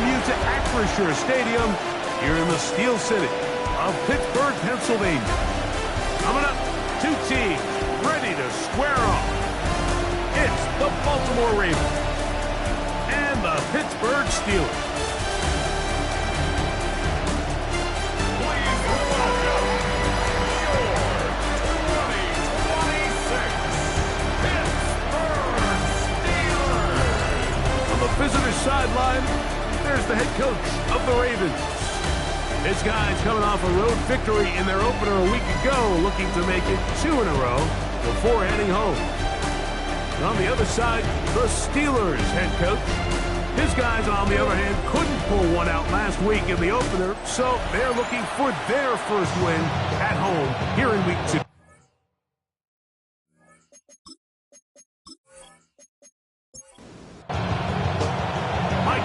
welcome you to Acrisure Stadium here in the Steel City of Pittsburgh, Pennsylvania. Coming up, two teams ready to square off. It's the Baltimore Ravens and the Pittsburgh Steelers. Visitor sideline, there's the head coach of the Ravens. His guys coming off a road victory in their opener a week ago, looking to make it 2 in a row before heading home. And on the other side, the Steelers head coach. His guys, on the other hand, couldn't pull one out last week in the opener, so they're looking for their first win at home here in week 2.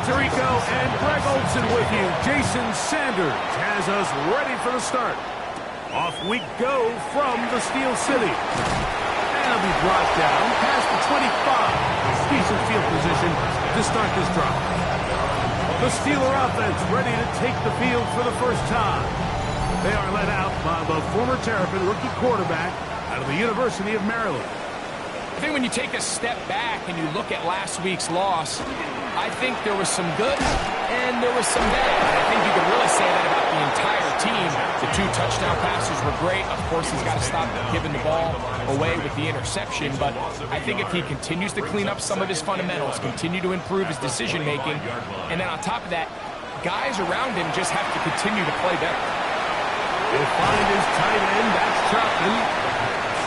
Tirico and Greg Olson with you. Jason Sanders has us ready for the start. Off we go from the Steel City. And he'll be brought down past the 25. Decent field position to start this drive. The Steeler offense ready to take the field for the first time. They are led out by the former Terrapin rookie quarterback out of the University of Maryland. I think when you take a step back and you look at last week's loss, I think there was some good and there was some bad. I think you could really say that about the entire team. The 2 touchdown passes were great. Of course, he's got to stop giving the ball away with the interception. But I think if he continues to clean up some of his fundamentals, continue to improve his decision-making, and then on top of that, guys around him just have to continue to play better. They'll find his tight end. That's Troutman.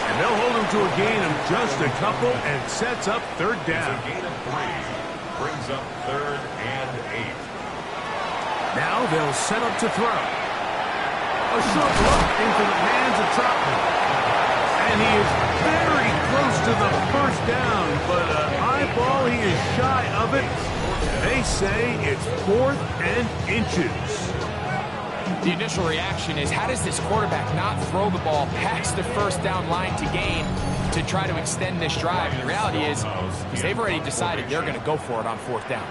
And they'll hold him to a gain of just a couple and sets up third down. A gain of 3 brings up 3rd and 8. Now they'll set up to throw. A short look into the hands of Troutman. And he is very close to the first down, but an high ball, he is shy of it. They say it's 4th and inches. The initial reaction is, how does this quarterback not throw the ball past the first down line to gain to try to extend this drive? And the reality is they've already decided they're going to go for it on 4th down.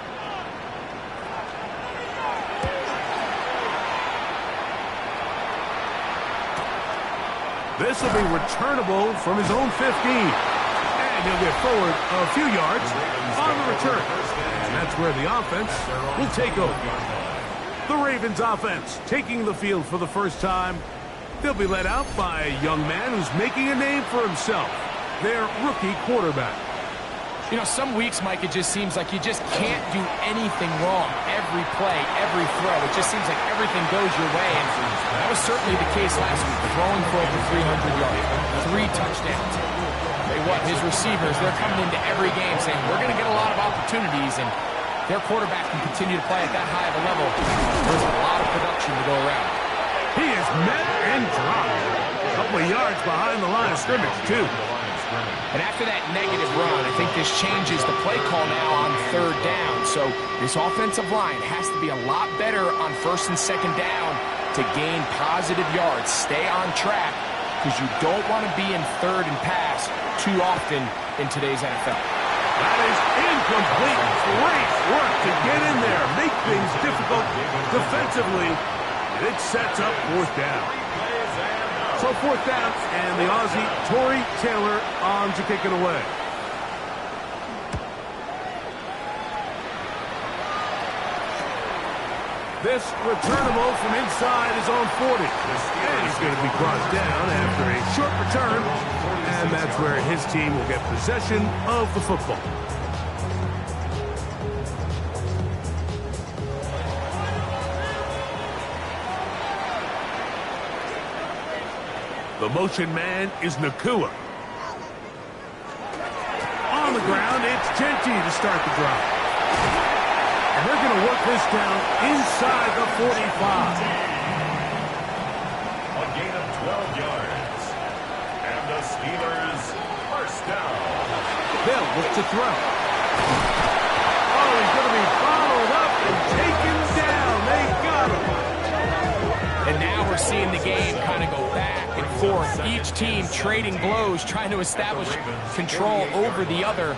This will be returnable from his own 15. And he'll get forward a few yards on the return. And that's where the offense will take over. The Ravens offense taking the field for the first time. They'll be led out by a young man who's making a name for himself, their rookie quarterback. You know, some weeks, Mike, it just seems like you just can't do anything wrong. Every play, every throw, it just seems like everything goes your way. And that was certainly the case last week, throwing for over 300 yards, 3 touchdowns. His receivers, they're coming into every game saying, we're going to get a lot of opportunities, and their quarterback can continue to play at that high of a level. There's a lot of production to go around. He is met and dropped. A couple of yards behind the line of scrimmage, too. And after that negative run, I think this changes the play call now on 3rd down. So this offensive line has to be a lot better on 1st and 2nd down to gain positive yards. Stay on track, because you don't want to be in 3rd and pass too often in today's NFL. That is incomplete. Great work to get in there, make things difficult defensively. And it sets up 4th down. So 4th down, and the Aussie, Torrey Taylor, on to kick it away. This returnable from inside his own 40. And he's going to be brought down after a short return. And that's where his team will get possession of the football. The motion man is Nakua. On the ground, it's Genty to start the drive. And they're going to work this down inside the 45. A gain of 12 yards. And the Steelers first down. They'll look to throw. Oh, he's going to be followed up and taken down. They got him. And now we're seeing the game kind of go back and forth. Each team trading blows, trying to establish control over the other.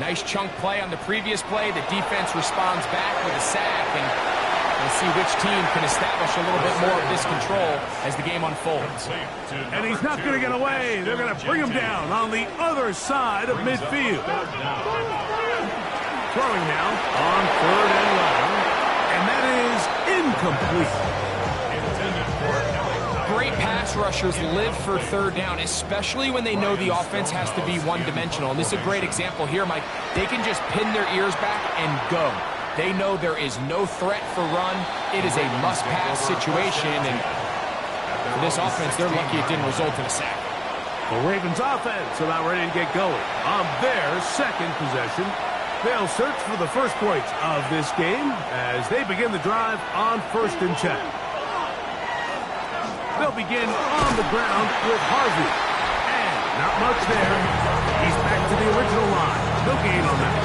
Nice chunk play on the previous play. The defense responds back with a sack, and we'll see which team can establish a little bit more of this control as the game unfolds. And he's not going to get away. They're going to bring him down on the other side of midfield. Throwing now on 3rd and long, and that is incomplete. Great pass rushers live for 3rd down, especially when they know the offense has to be one-dimensional. And this is a great example here, Mike. They can just pin their ears back and go. They know there is no threat for run. It is a must-pass situation, and for this offense, they're lucky it didn't result in a sack. The Ravens offense about ready to get going on their 2nd possession. They'll search for the first points of this game as they begin the drive on 1st and 10. They'll begin on the ground with Harvey. And not much there. He's back to the original line. No gain on that.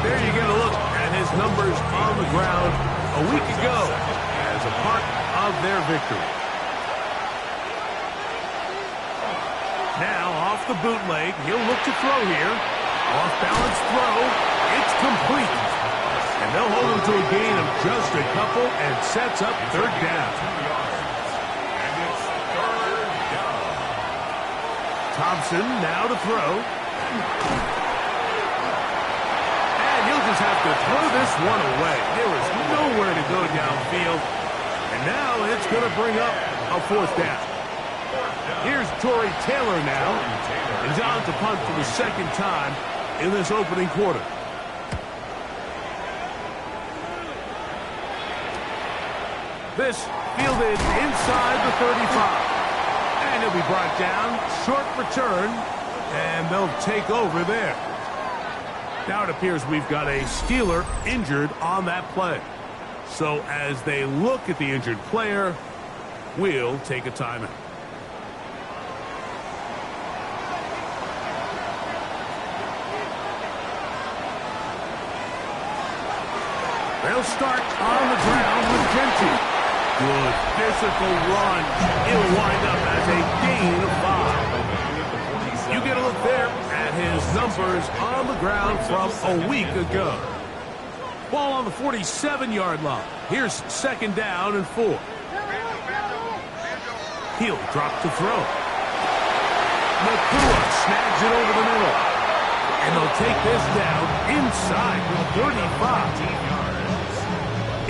There you get a look at his numbers on the ground a week ago as a part of their victory. Now off the bootleg, he'll look to throw here. Off-balance throw. It's complete. And they'll hold him to a gain of just a couple and sets up 3rd down. Thompson now to throw. And he'll just have to throw this one away. There is nowhere to go downfield. And now it's going to bring up a 4th down. Here's Torrey Taylor now. And on to punt for the 2nd time in this opening quarter. This fielded inside the 35. And he'll be brought down. Short return. And they'll take over there. Now it appears we've got a Steeler injured on that play. So as they look at the injured player, we'll take a timeout. They'll start on the ground with Genty. Good physical run. It'll wind up as a gain of 5. You get a look there at his numbers on the ground from a week ago. Ball on the 47-yard line. Here's 2nd down and 4. He'll drop to throw. Nakua snags it over the middle. And they'll take this down inside the 35.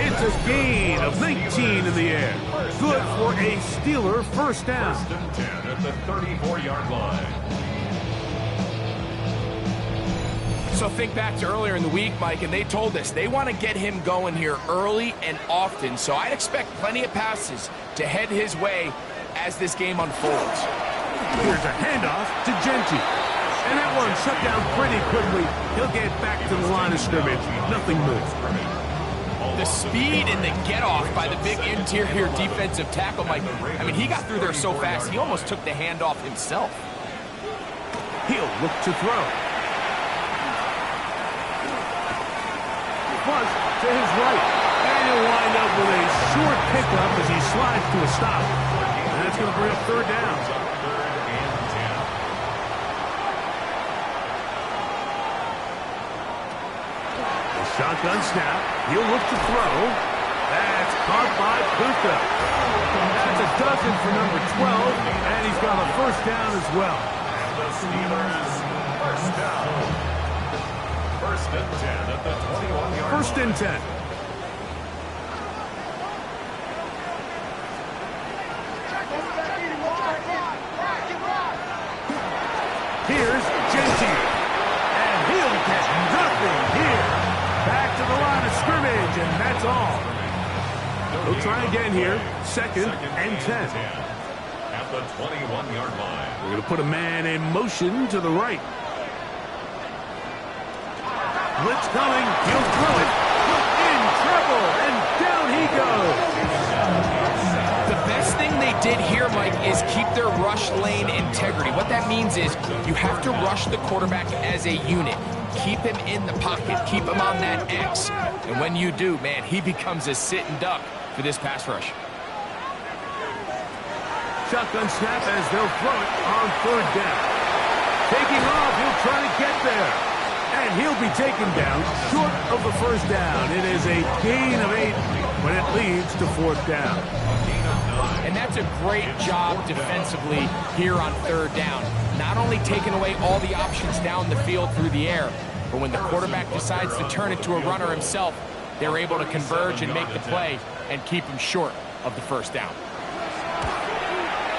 It's a gain of 19 in the air. Good for a Steeler 1st down. 1st and 10 at the 34-yard line. So think back to earlier in the week, Mike, and they told us they want to get him going here early and often. So I'd expect plenty of passes to head his way as this game unfolds. Here's a handoff to Genty. And that one shut down pretty quickly. He'll get back to the line of scrimmage. Nothing more. The speed and the get-off by the big interior defensive tackle, Mike. I mean, he got through there so fast, he almost took the handoff himself. He'll look to throw. Buzz to his right. And he'll wind up with a short pickup as he slides to a stop. And that's going to bring up 3rd down. Shotgun snap. He'll look to throw. That's caught by Puka. That's a dozen for number 12, and he's got a 1st down as well. And the Steelers 1st down. 1st and 10 at the 21-yard line. 1st and 10. Here's Genty. And he'll get nothing here. Back to the line of scrimmage, and that's all. They'll try again here. 2nd and 10. At the 21-yard line. We're going to put a man in motion to the right. Blitz coming. He'll throw it. In trouble, and down he goes. The best thing they did here, Mike, is keep their rush lane integrity. What that means is you have to rush the quarterback as a unit. Keep him in the pocket. Keep him on that X. And when you do, man, he becomes a sitting duck for this pass rush. Shotgun snap as they'll throw it on 3rd down. Taking off, he'll try to get there. And he'll be taken down short of the first down. It is a gain of 8 when it leads to 4th down. And that's a great job defensively here on 3rd down. Not only taking away all the options down the field through the air, but when the quarterback decides to turn it to a runner himself, they're able to converge and make the play and keep him short of the 1st down.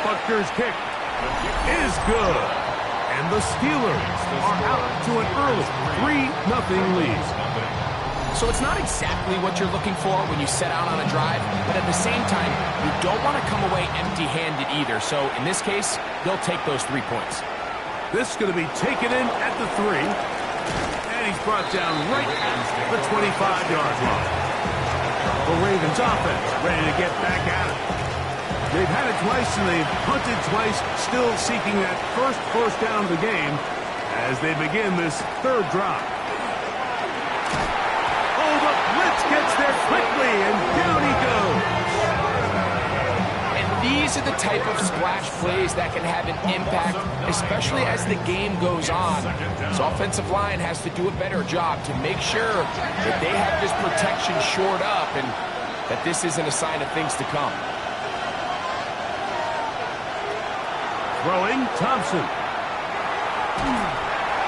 Buckner's kick is good. And the Steelers are out to an early 3-0 lead. So it's not exactly what you're looking for when you set out on a drive, but at the same time, you don't want to come away empty-handed either. So in this case, they'll take those 3 points. This is going to be taken in at the 3. And he's brought down right at the 25-yard line. The Ravens offense ready to get back at it. They've had it twice and they've punted twice, still seeking that first down of the game as they begin this 3rd drive. Oh, the blitz gets there quickly and down he goes. And these are the type of splash plays that can have an impact, especially as the game goes on. So offensive line has to do a better job to make sure that they have this protection shored up and that this isn't a sign of things to come. Throwing, Thompson.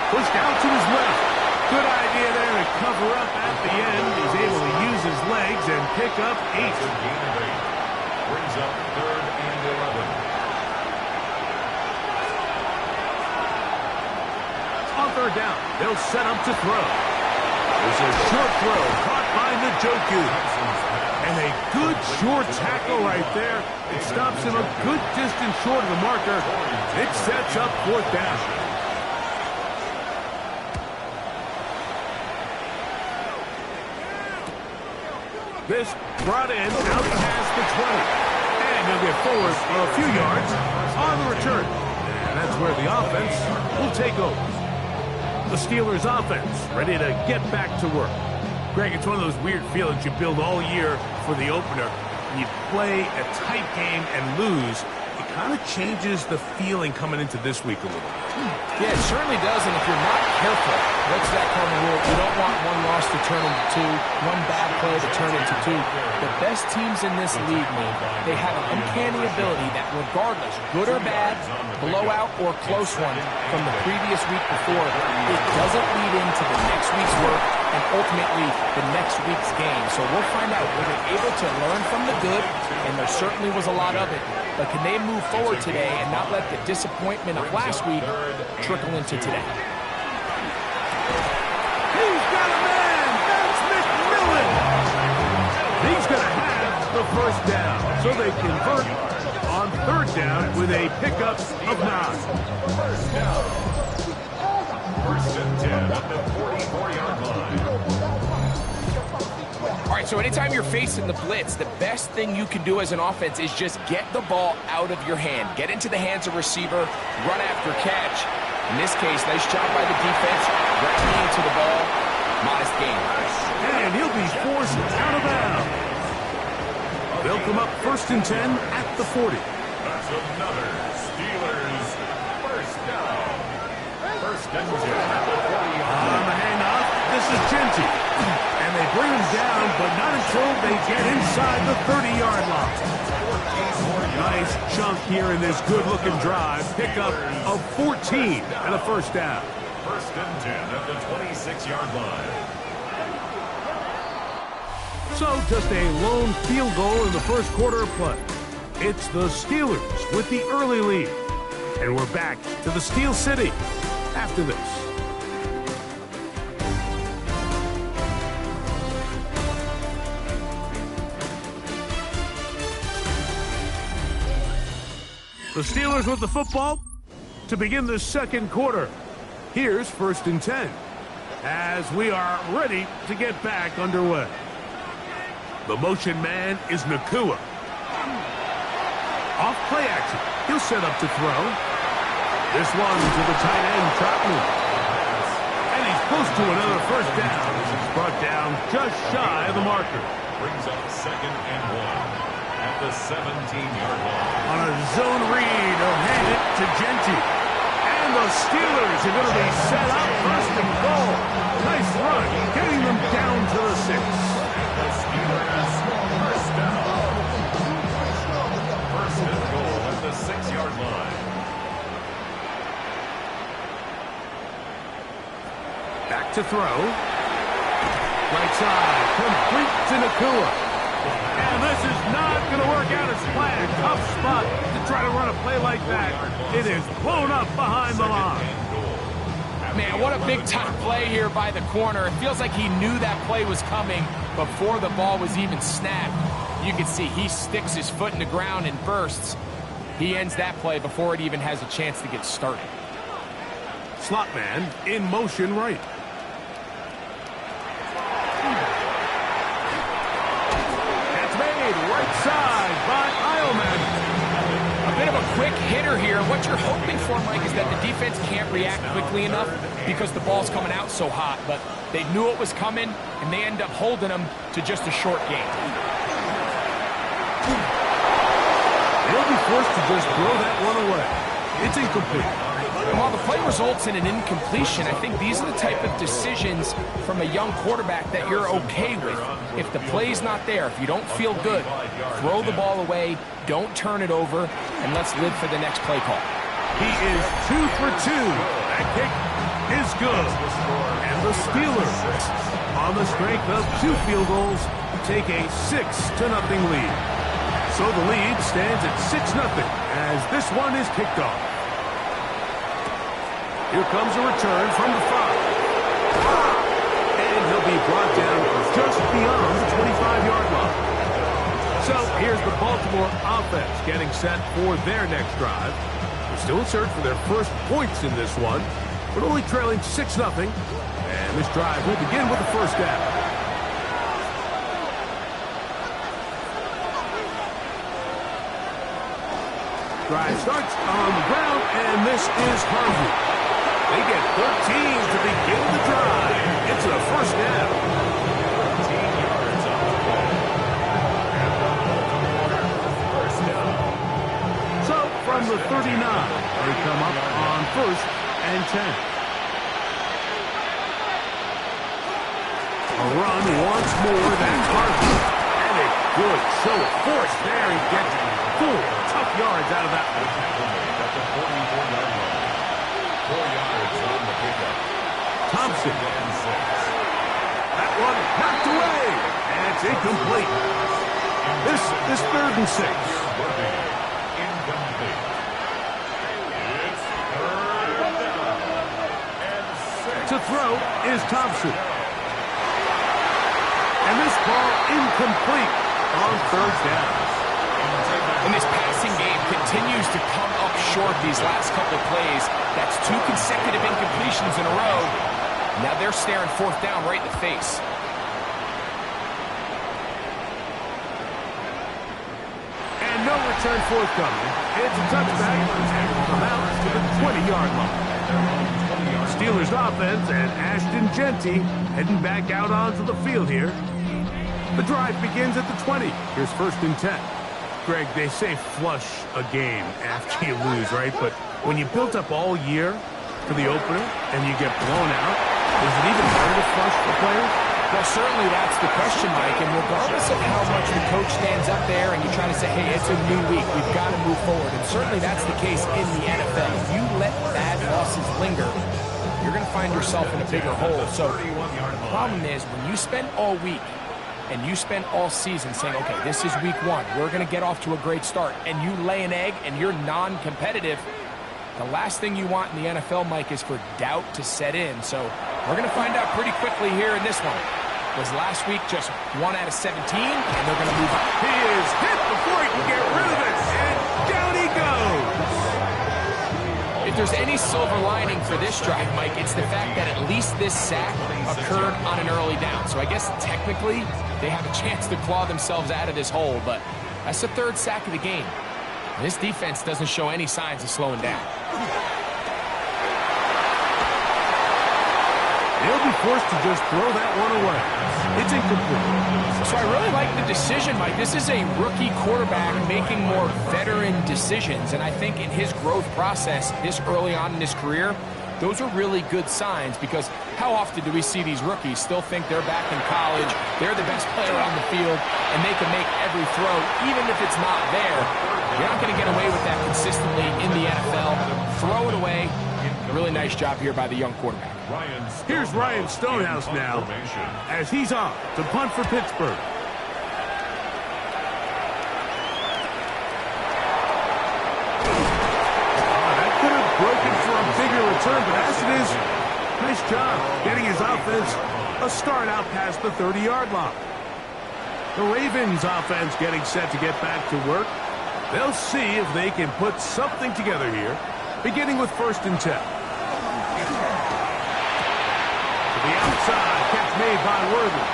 Pushed out to his left. Good idea there to cover up at the end. He's able to use his legs and pick up 8. Brings up 3rd and 11. On 3rd down, they'll set up to throw. There's a short throw caught by Njoku. And a good short tackle right there. It stops him a good distance short of the marker. It sets up 4th down. This brought in out past the 20. And he'll get forward a few yards on the return. And that's where the offense will take over. The Steelers offense ready to get back to work. Greg, it's one of those weird feelings you build all year for the opener. When you play a tight game and lose, it kind of changes the feeling coming into this week a little. Yeah, it certainly does, and if you're not careful, what's that cardinal rule? You don't want one loss to turn into 2, one bad play to turn into 2. The best teams in this league, man, they have an uncanny ability that regardless, good or bad, blowout or close one from the previous week before, it doesn't lead into the next week's work and ultimately the next week's game. So we'll find out, were they able to learn from the good, and there certainly was a lot of it, but can they move forward today and not let the disappointment of last week trickle into today? He's got a man! That's McMillan! He's going to have the 1st down, so they convert on 3rd down with a pickup of 9. 1st down. 1st and 10 at the 44-yard line. All right, so anytime you're facing the blitz, the best thing you can do as an offense is just get the ball out of your hand. Get into the hands of receiver, run after catch. In this case, nice job by the defense, grabbing into the ball, modest gain. And he'll be forced out of bounds. They'll come up 1st and 10 at the 40. That's another Steelers 1st down. 1st and 10 at the 40-yard line. On the handoff, this is Genty. And they bring him down, but not until they get inside the 30-yard line. Nice chunk here in this good-looking drive. Pickup of 14 and a 1st down. 1st and 10 at the 26-yard line. So just a lone field goal in the 1st quarter of play. It's the Steelers with the early lead. And we're back to the Steel City after this. The Steelers with the football to begin the 2nd quarter. Here's 1st and 10 as we are ready to get back underway. The motion man is Nakua. Off play action. He'll set up to throw. This one to the tight end, Troutman. And he's close to another 1st down. This is brought down just shy of the marker. Brings up 2nd and 1 at the 17-yard line. On a zone read, he'll hand it to Genty. And the Steelers are going to be set up first and goal. Nice run, getting them down to the 6. The Steelers first down. First and goal at the 6-yard line. Back to throw. Right side, complete to Nakua. And this is not going to work out as planned. Tough spot to try to run a play like that. It is blown up behind the line. Man, what a big-time play here by the corner. It feels like he knew that play was coming before the ball was even snapped. You can see he sticks his foot in the ground and bursts. He ends that play before it even has a chance to get started. Slot man in motion right. Right side by Eilman. A bit of a quick hitter here. What you're hoping for, Mike, is that the defense can't react quickly enough because the ball's coming out so hot. But they knew it was coming, and they end up holding them to just a short game. They'll be forced to just throw that one away. It's incomplete. And while the play results in an incompletion, I think these are the type of decisions from a young quarterback that you're okay with. If the play's not there, if you don't feel good, throw the ball away, don't turn it over, and let's live for the next play call. He is 2 for 2. That kick is good. And the Steelers, on the strength of 2 field goals, take a 6-0 lead. So the lead stands at 6-0 as this one is kicked off. Here comes a return from the 5. And he'll be brought down just beyond the 25-yard line. So here's the Baltimore offense getting set for their next drive. They're still in search for their first points in this one, but only trailing 6-0. And this drive will begin with the first down. Drive starts on the ground, and this is Harvey. They get 13 to begin the drive. It's a first down. 13 yards on the play. And the Baltimore first down. So from the 39, they come up on 1st and 10. A run once more. That's Harvey. And a good show of force there. He gets 4 tough yards out of that one. At the 44-yard line. 4 yards on the pickup. Thompson. That one knocked away. And it's incomplete. This is 3rd and 6. Incomplete. It's 3rd down and 6. To throw is Thompson. And this ball incomplete on 3rd down. And this passing game continues to come up short these last couple of plays. That's 2 consecutive incompletions in a row. Now they're staring 4th down right in the face. And no return forthcoming. It's a touchback and will come out to the 20-yard line. Steelers offense and Ashton Genty heading back out onto the field here. The drive begins at the 20. Here's 1st and 10. Greg, they say flush a game after you lose, right? But when you built up all year for the opener and you get blown out, is it even harder to flush the players? Well, certainly that's the question, Mike. And regardless of how much the coach stands up there and you try to say, hey, it's a new week, we've got to move forward. And certainly that's the case in the NFL. If you let bad losses linger, you're going to find yourself in a bigger hole. So the problem is when you spend all week and you spend all season saying, okay, this is week 1, we're going to get off to a great start, and you lay an egg and you're non-competitive, the last thing you want in the NFL, Mike, is for doubt to set in. So we're going to find out pretty quickly here in this one. Was last week just 1 out of 17, and they're going to move on. He is hit before he can get rid of it, and down he goes. If there's any silver lining for this drive, Mike, it's the fact that at least this sack occurred on an early down. So I guess technically they have a chance to claw themselves out of this hole, but that's the 3rd sack of the game. This defense doesn't show any signs of slowing down. He'll He'll be forced to just throw that one away. It's incomplete. So I really like the decision, Mike. This is a rookie quarterback making more veteran decisions, and I think in his growth process this early on in his career, those are really good signs, because how often do we see these rookies still think they're back in college, they're the best player on the field, and they can make every throw, even if it's not there. You're not going to get away with that consistently in the NFL. Throw it away. Really nice job here by the young quarterback. Here's Ryan Stonehouse now, as he's off to punt for Pittsburgh. That could have broken for a bigger return, but as it is, nice job getting his offense a start out past the 30-yard line. The Ravens offense getting set to get back to work. They'll see if they can put something together here, beginning with 1st and 10. The outside catch made by Worthy.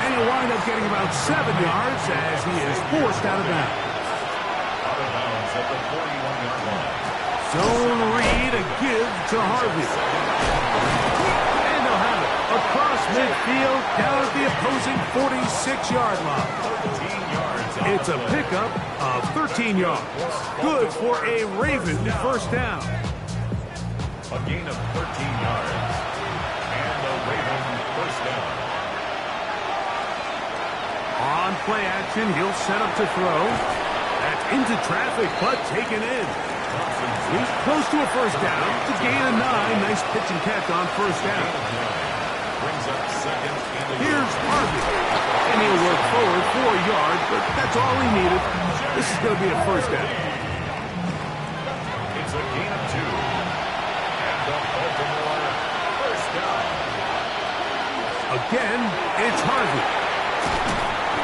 And he'll wind up getting about 7 yards as he is forced out of bounds. Out of bounds at the 41-yard line. Zone read, a give to Harvey. And they'll have it across midfield down at the opposing 46-yard line. 13 yards. It's a pickup of 13 yards. Good for a Raven first down. A gain of 13 yards. On play action, he'll set up to throw. That's into traffic, but taken in. He's close to a first down. To gain a 9. Nice pitch and catch on first down. Brings up second. Here's Harvey. And he'll work forward 4 yards, but that's all he needed. This is going to be a first down. It's a gain of 2. And the Baltimore first down. Again, it's Harvey.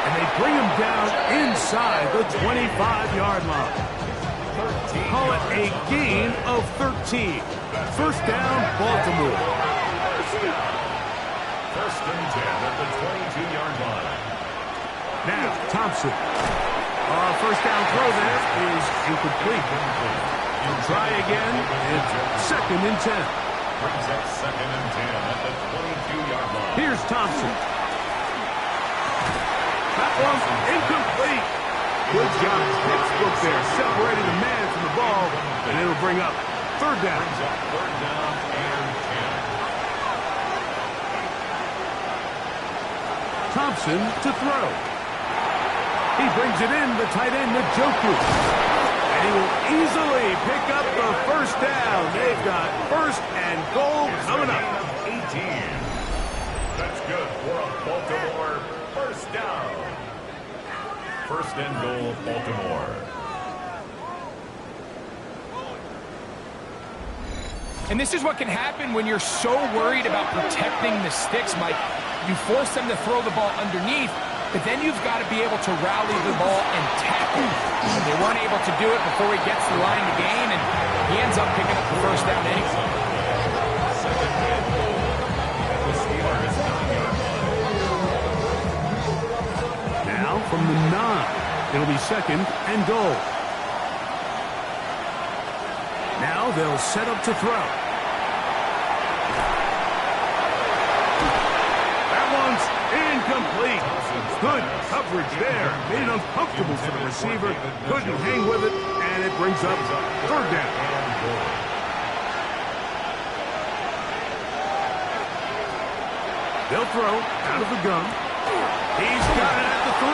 And they bring him down inside the 25-yard line. Call it a gain of 13. First down, Baltimore. First and 10 at the 22-yard line. Now, Thompson. First down throw there is incomplete. Try again. It's 2nd and 10. Brings up 2nd and 10 at the 22-yard line. Here's Thompson. That one's incomplete. Good job, textbook there, separating the man from the ball, and it'll bring up 3rd down. Brings up 3rd down and 10. Thompson to throw. He brings it in, the tight end, Njoku. And he will easily pick up the first down. They've got 1st and goal coming up. 18. That's good for a Baltimore first down. 1st and goal, Baltimore. And this is what can happen when you're so worried about protecting the sticks, Mike. You force them to throw the ball underneath, but then you've got to be able to rally the ball and tackle. And they weren't able to do it before he gets the line to gain, and he ends up picking up the first down anyway. Second and goal. The Steelers 9-yard line. Now from the 9, it'll be 2nd and goal. Now they'll set up to throw. That one's incomplete. Good coverage there. Made it uncomfortable for the receiver. Couldn't hang with it, and it brings up 3rd down. They'll throw out of the gun. He's got it at the 3.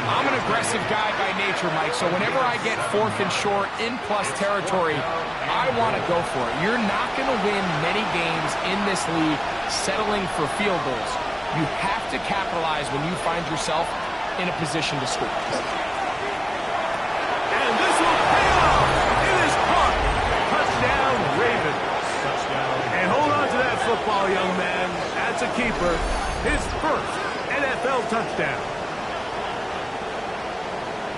I'm an aggressive guy by nature, Mike, so whenever I get 4th and short in plus territory, I want to go for it. You're not going to win many games in this league settling for field goals. You have to capitalize when you find yourself in a position to score. And this will pay off. It is caught. Touchdown, Ravens. And hold on to that football, young man. That's a keeper. His first NFL touchdown.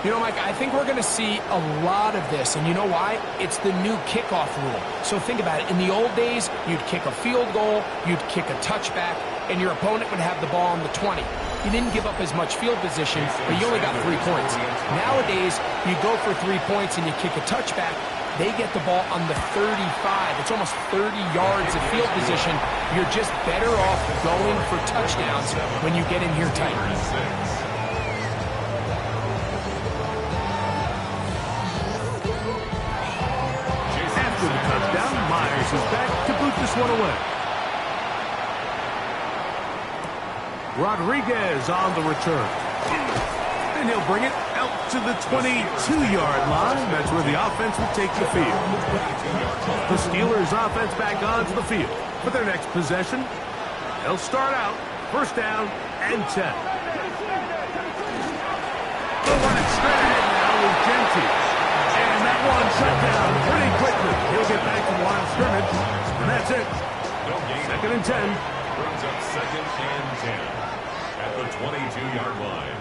You know, Mike, I think we're going to see a lot of this, and you know why? It's the new kickoff rule. So think about it. In the old days, you'd kick a field goal, you'd kick a touchback, and your opponent would have the ball on the 20. You didn't give up as much field position, but you only got 3 points. Nowadays, you go for 3 points and you kick a touchback. they get the ball on the 35. It's almost 30 yards of field position. You're just better off going for touchdowns when you get in here tight. After the touchdown, Myers is back to boot this one away. Rodriguez on the return. And he'll bring it out to the 22-yard line. That's where the offense will take the field. The Steelers' offense back onto the field for their next possession. They'll start out first down and 10. They'll run it straight ahead now with Genty. And that one shut down pretty quickly. He'll get back to the line of scrimmage, and that's it. Second and 10. Brings up second and 10 at the 22-yard line.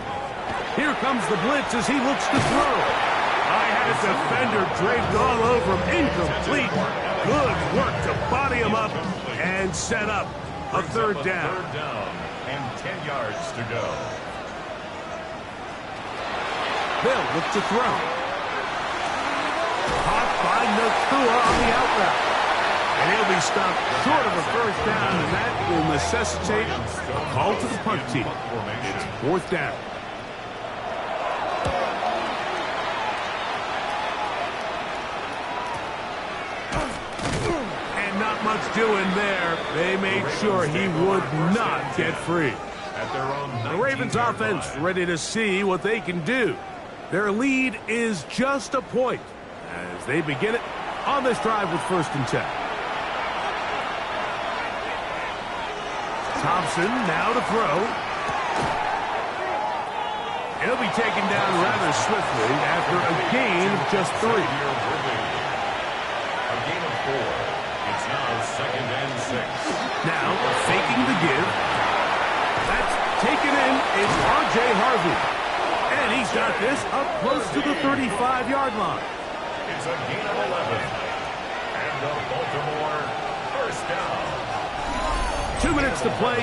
Here comes the blitz as he looks to throw. I had a defender draped all over him. Incomplete. Good work to body him up and set up a third down. Third down and 10 yards to go. They'll look to throw. Caught by Nakua on the out route. And he'll be stopped short of a first down, and that will necessitate a call to the punt team. It's fourth down. And not much doing there. They made sure he would not get free. The Ravens offense ready to see what they can do. Their lead is just a point as they begin it on this drive with first and 10. Thompson now to throw. He'll be taken down rather swiftly after a gain of just 3. A gain of 4. It's now second and 6. Now faking the give. That's taken in. It's R.J. Harvey. And he's got this up close to the 35-yard line. It's a gain of 11. And the Baltimore first down. 2 minutes to play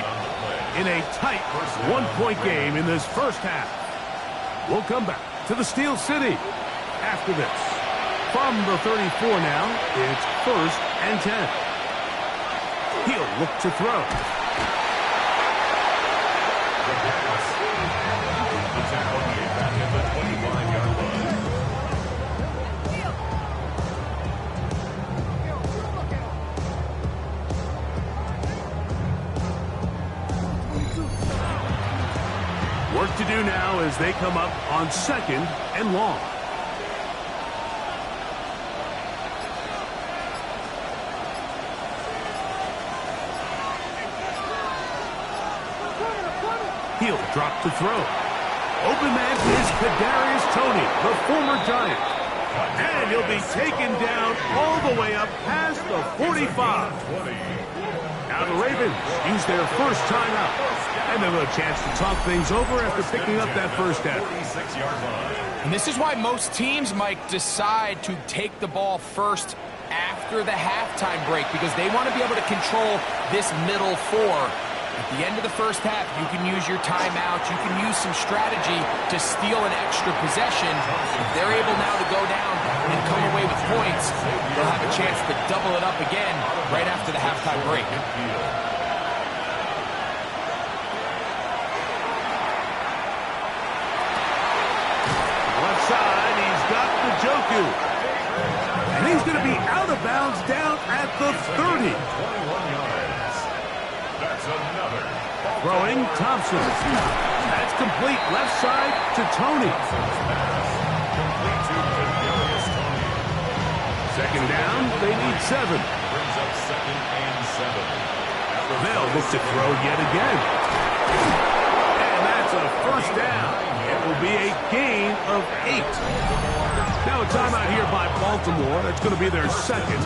in a tight one-point game in this first half. We'll come back to the Steel City after this. From the 34 now, it's first and 10. He'll look to throw. The tackle made back at the 25-yard line. Work to do now as they come up on second and long. He'll drop to throw. Open man is Kadarius Toney, the former Giant. And he'll be taken down all the way up past the 45. Now the Ravens use their first timeout. And they'll have a chance to talk things over after picking up that first down. And this is why most teams might decide to take the ball first after the halftime break, because they want to be able to control this middle 4. At the end of the first half, you can use your timeout. You can use some strategy to steal an extra possession. If they're able now to go down and come away with points, they'll have a chance to double it up again right after the halftime break. Left side, he's got the Njoku. And he's going to be out of bounds down at the 30. 21 yards. That's another. Throwing Thompson. That's complete left side to Toney. Complete to Kadarius Toney. Second down, they need 7. Brings up second and 7. They'll look to throw yet again. And that's a first down. It will be a gain of 8. Now a timeout here by Baltimore. That's going to be their second.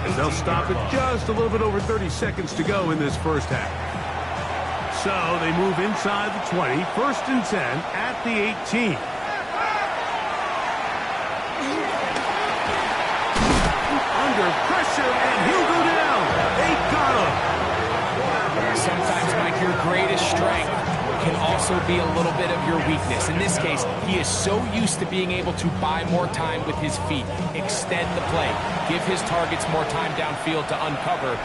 And they'll stop it just a little bit over 30 seconds to go in this first half. So they move inside the 20. First and 10 at the 18. Under pressure, and he'll go down. They got him. Sometimes, Mike, your greatest strength can also be a little bit of your weakness. In this case, he is so used to being able to buy more time with his feet, extend the play, give his targets more time downfield to uncover.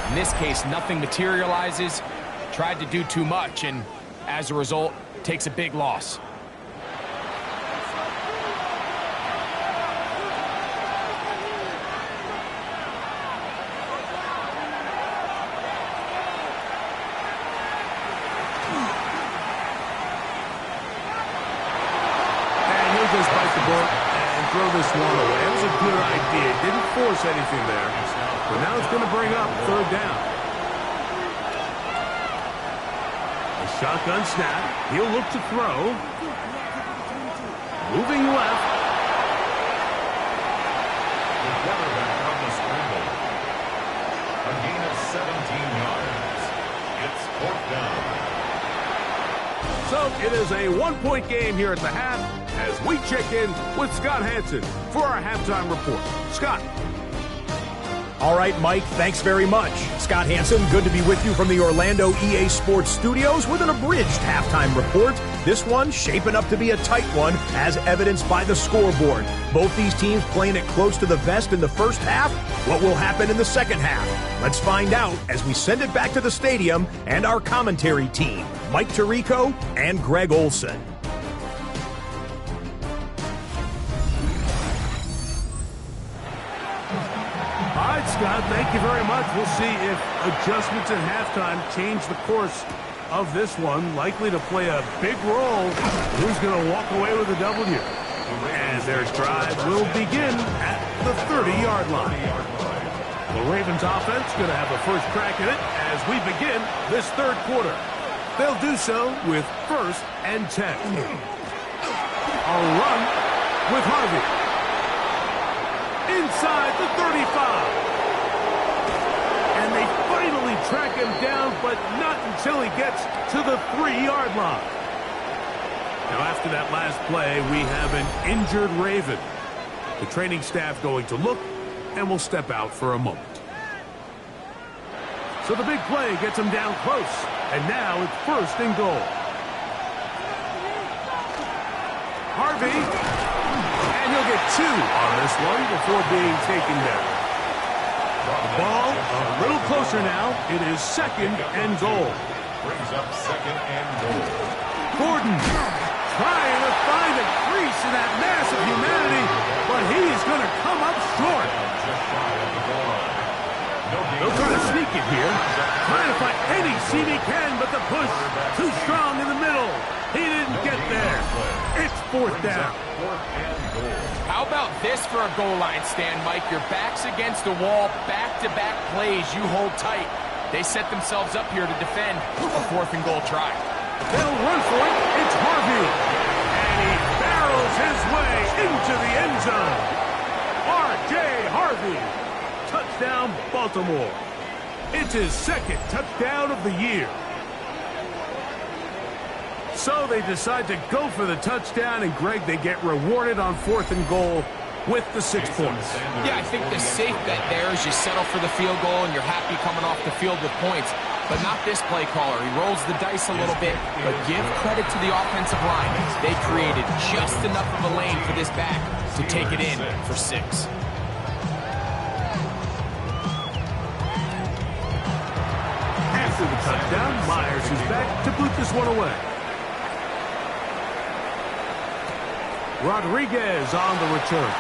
In this case, nothing materializes, tried to do too much, and as a result, takes a big loss. Just bite the bullet and throw this one away. It was a good idea. Didn't force anything there. But now it's going to bring up third down. A shotgun snap. He'll look to throw. Moving left. The quarterback on the scramble. A gain of 17 yards. It's fourth down. So it is a one-point game here at the half as we check in with Scott Hansen for our halftime report. Scott. All right, Mike, thanks very much. Scott Hansen, good to be with you from the Orlando EA Sports Studios with an abridged halftime report. This one shaping up to be a tight one, as evidenced by the scoreboard. Both these teams playing it close to the vest in the first half. What will happen in the second half? Let's find out as we send it back to the stadium and our commentary team, Mike Tirico and Greg Olson. All right, Scott, thank you very much. We'll see if adjustments at halftime change the course of this one. Likely to play a big role. Who's going to walk away with a W? And their drive will begin at the 30-yard line. The Ravens offense going to have a first crack at it as we begin this third quarter. They'll do so with 1st and 10. A run with Harvey. Inside the 35. And they finally track him down, but not until he gets to the 3-yard line. Now, after that last play, we have an injured Raven. The training staff going to look, and will step out for a moment. So the big play gets him down close, and now it's 1st and goal. Harvey. And he'll get 2 on this one before being taken down. The ball a little closer now. It is 2nd and goal. Brings up 2nd and goal. Gordon trying to find a crease in that mass of humanity, but he's going to come up short. Just shy of the goal line. They'll try to sneak it here. Trying to find any seam he can, but the push too strong in the middle. He didn't get there. It's 4th down. How about this for a goal line stand, Mike? Your back's against the wall, back-to-back plays you hold tight. They set themselves up here to defend a 4th and goal try. They'll run for it. It's Harvey. And he barrels his way into the end zone. R.J. Harvey. Touchdown, Baltimore. It's his 2nd touchdown of the year. So they decide to go for the touchdown, and Greg, they get rewarded on 4th and goal with the 6 points. Yeah, I think the safe bet there is you settle for the field goal and you're happy coming off the field with points. But not this play caller. He rolls the dice a little bit, but give credit to the offensive line. They created just enough of a lane for this back to take it in for 6. After the touchdown, Myers is back to boot this one away. Rodriguez on the return.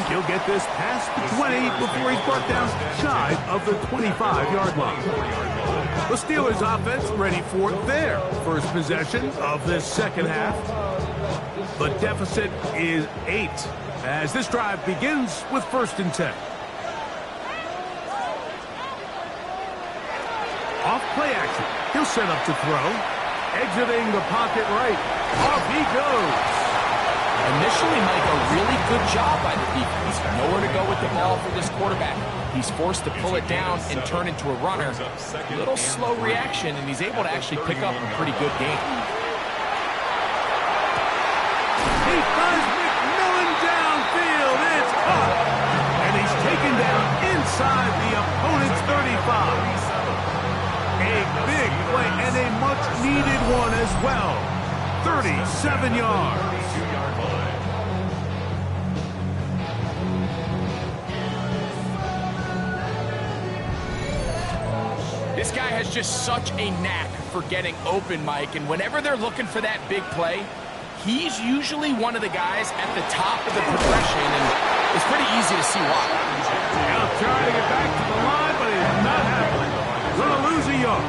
He'll get this past the 20 before he's brought down shy of the 25-yard line. The Steelers offense ready for their first possession of this second half. The deficit is 8 as this drive begins with 1st and 10. Off play action. He'll set up to throw. Exiting the pocket right. Off he goes. Initially, Mike, a really good job by the defense. Nowhere to go with the ball for this quarterback. He's forced to pull it down and turn into a runner. A little slow reaction, and he's able to actually pick up a pretty good game. He finds McMillan downfield. It's caught. And he's taken down inside the opponent's 35. A big halfway, and a much-needed one as well. 37 yards. 32-yard line. This guy has just such a knack for getting open, Mike, and whenever they're looking for that big play, he's usually one of the guys at the top of the progression, and it's pretty easy to see why. Now trying to get back to the line, but it's not happening. Going to lose a yard.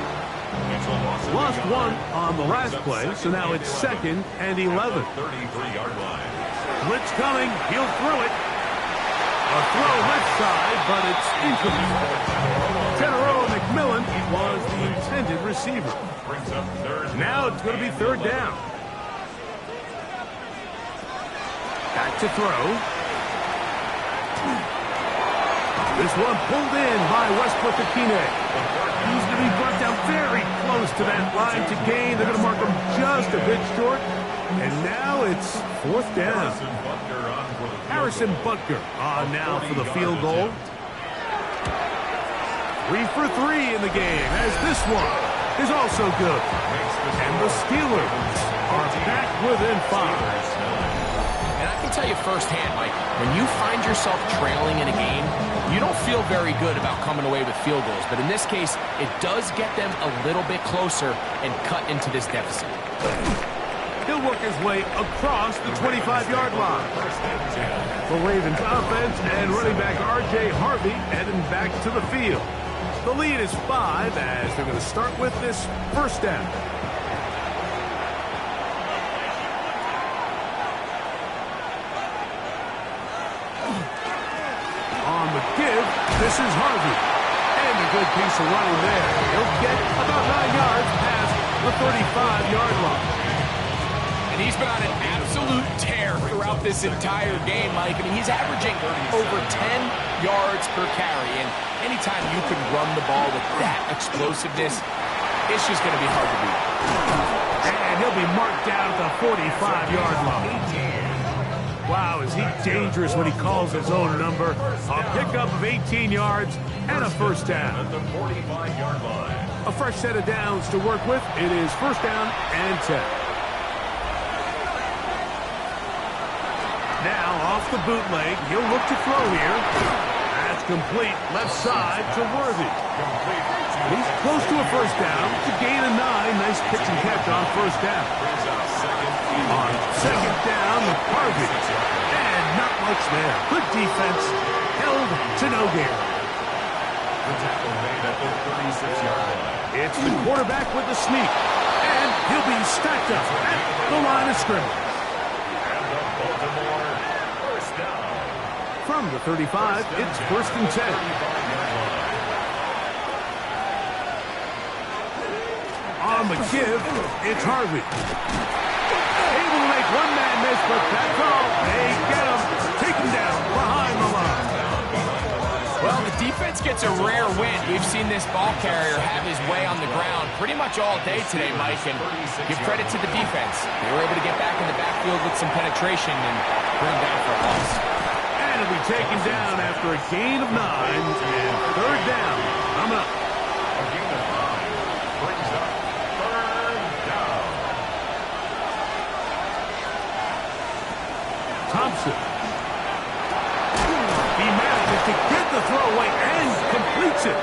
Lost one on the last play, so now it's 2nd and 11. 33-yard line. Blitz coming. He'll throw it. A throw left side, but it's incomplete. Tenero McMillan was the intended receiver. Brings up third. Now it's going to be 3rd down. Back to throw. This one pulled in by Westbrook Akine. He's going to be brought down very close to that line to gain. They're going to mark him just a bit short. And now it's 4th down. Harrison Butker on now for the field goal. 3 for 3 in the game, as this one is also good. And the Steelers are back within 5. And I can tell you firsthand, Mike, when you find yourself trailing in a game, you don't feel very good about coming away with field goals. But in this case, it does get them a little bit closer and cut into this deficit. He'll work his way across the 25-yard line. The Ravens offense and running back R.J. Harvey heading back to the field. The lead is 5 as they're going to start with this 1st down. On the give, this is Harvey. And a good piece of running there. He'll get about 9 yards past the 35-yard line. And he's been on an absolute tear throughout this entire game, Mike. I mean, he's averaging over 10 yards per carry. And anytime you can run the ball with that explosiveness, it's just going to be hard to beat. And he'll be marked down at the 45-yard line. Wow, is he dangerous when he calls his own number. A pickup of 18 yards and a 1st down. At the 45-yard line. A fresh set of downs to work with. It is 1st down and 10. Now off the bootleg, he'll look to throw here. That's complete, left side to Worthy. He's close to a 1st down to gain a 9. Nice pitch and catch on 1st down. On 2nd down, Harvey. And not much there. Good defense, held to no gain. The tackle made at the 36-yard line. It's the quarterback with the sneak. And he'll be stacked up at the line of scrimmage. Baltimore, 1st down. From the 35, it's 1st and 10. On the give, it's Harvey. Able to make one man miss, but that's all. They get him. Take him down behind the line. Well, the defense gets a rare win. We've seen this ball carrier have his way on the ground pretty much all day today, Mike, and give credit to the defense. They were able to get back in the backfield with some penetration and bring him down for a loss. And he'll be taken down after a gain of 9 and 3rd down. Coming up. A gain of 9 brings up 3rd down. Thompson. He manages to get the throw away and completes it.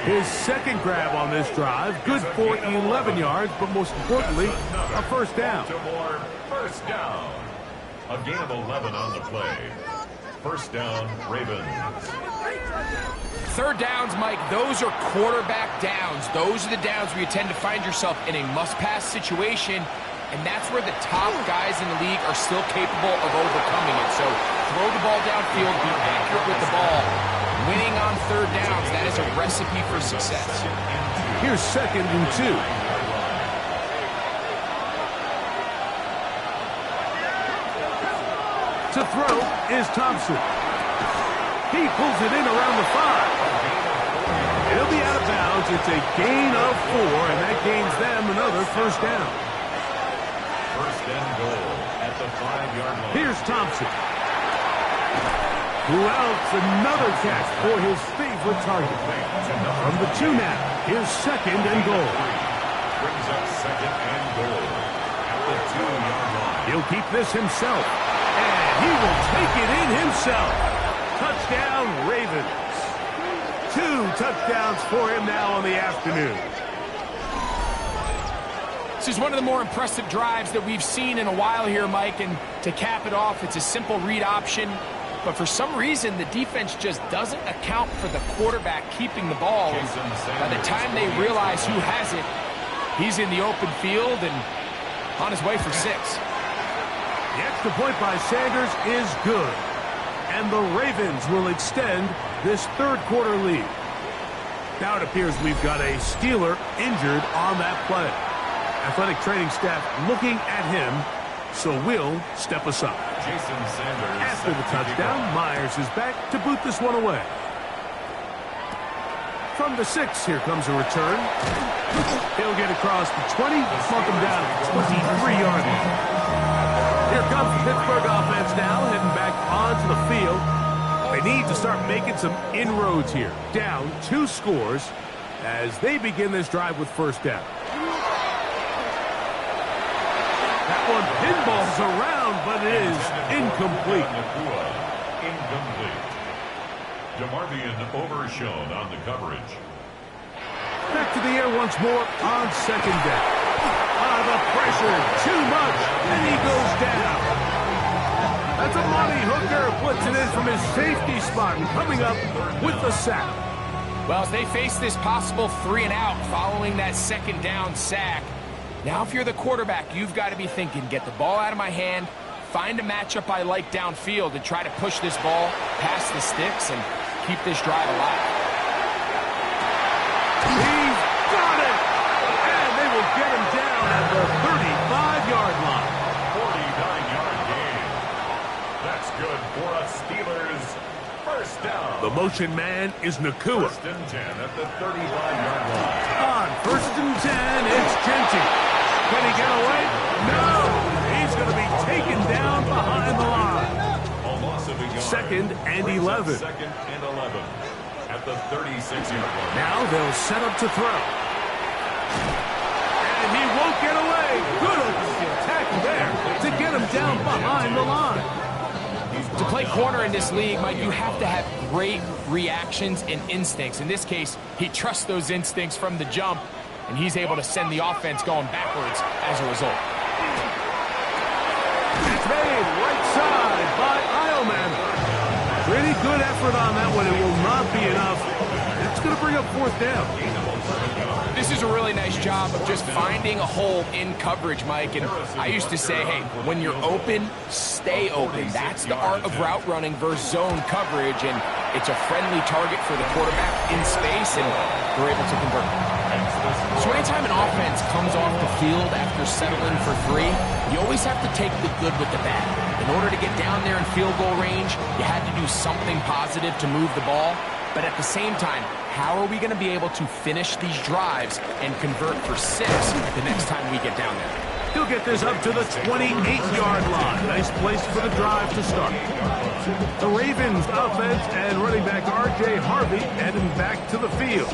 His 2nd grab on this drive, good for 11 yards, but most importantly, a 1st down. Baltimore, 1st down. A gain of 11 on the play. 1st down, Ravens. 3rd downs, Mike, those are quarterback downs. Those are the downs where you tend to find yourself in a must-pass situation, and that's where the top guys in the league are still capable of overcoming it. So throw the ball downfield, be accurate with the ball. Winning on 3rd downs, that is a recipe for success. Here's 2nd and 2. To throw is Thompson. He pulls it in around the 5. It'll be out of bounds. It's a gain of 4, and that gains them another 1st down. 1st and goal at the 5-yard line. Here's Thompson. Who else? Another catch for his favorite target. From the 2 now. Here's second and goal. Brings up second and goal at the 2-yard line. He'll keep this himself, and he will take it in himself. Touchdown, Ravens. 2 touchdowns for him now on the afternoon. This is one of the more impressive drives that we've seen in a while here, Mike, and to cap it off, it's a simple read option, but for some reason, the defense just doesn't account for the quarterback keeping the ball. By the time they realize who has it, he's in the open field and on his way for 6. The extra point by Sanders is good, and the Ravens will extend this third quarter lead. Now it appears we've got a Steeler injured on that play. Athletic training staff looking at him, so we'll step aside. Jason Sanders. After the touchdown, Myers is back to boot this one away. From the 6, here comes a return. He'll get across the 20, plunk him down at the 23-yard line. Here comes the Pittsburgh offense now, heading back onto the field. They need to start making some inroads here. Down 2 scores as they begin this drive with first down. That one pinballs around, but it is incomplete. Incomplete. DeMarvion overshown on the coverage. Back to the air once more on second down. The pressure, too much, and he goes down. That's a Monty Hooker, puts it in from his safety spot and coming up with the sack. Well, as they face this possible 3 and out following that second down sack, now if you're the quarterback, you've got to be thinking, get the ball out of my hand, find a matchup I like downfield and try to push this ball past the sticks and keep this drive alive. He's got it! And they will get him down at the 35-yard line. 49-yard gain. That's good for a Steelers first down. The motion man is Nakua. First and 10 at the 35-yard line. On first and 10, it's Genty. Can he get away? No! He's going to be taken down behind the line. A loss of a yard. Second and 11. Second and 11 at the 36-yard line. Now they'll set up to throw. And he won't get away. Good open tackle there to get him down behind the line. To play corner in this league, Mike, you have to have great reactions and instincts. In this case, he trusts those instincts from the jump, and he's able to send the offense going backwards as a result. It's made right side by Eilman. Pretty good effort on that one. It will not be enough. It's going to bring up fourth down. This is a really nice job of just finding a hole in coverage, Mike. And I used to say, hey, when you're open, stay open. That's the art of route running versus zone coverage. And it's a friendly target for the quarterback in space, and they're able to convert. So anytime an offense comes off the field after settling for 3, you always have to take the good with the bad. In order to get down there in field goal range, you had to do something positive to move the ball. But at the same time, how are we going to be able to finish these drives and convert for 6 the next time we get down there? He'll get this up to the 28-yard line. Nice place for the drive to start. The Ravens offense and running back R.J. Harvey heading back to the field.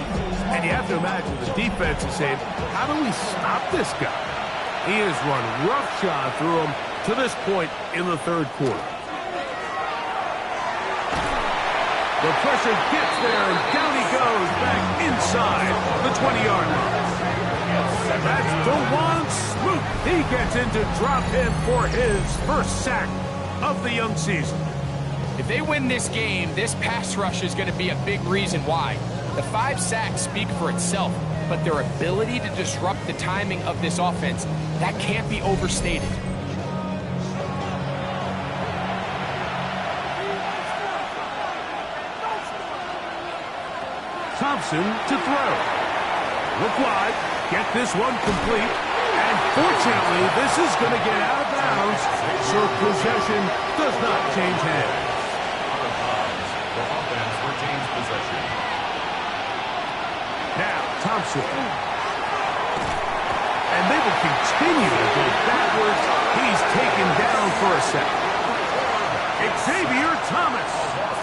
And you have to imagine the defense is saying, how do we stop this guy? He has run roughshod through him to this point in the third quarter. The pressure gets there, and down he goes back inside the 20-yard line. That's DeJuan Smoot. He gets into drop him for his first sack of the young season. If they win this game, this pass rush is going to be a big reason why. The 5 sacks speak for itself, but their ability to disrupt the timing of this offense, that can't be overstated. Thompson to throw. Look wide. Get this one complete. And fortunately, this is going to get out of bounds, so possession does not change hands. Out of bounds. The offense retains possession. Now, Thompson. And they will continue to go backwards. He's taken down for a sack. Xavier Thomas.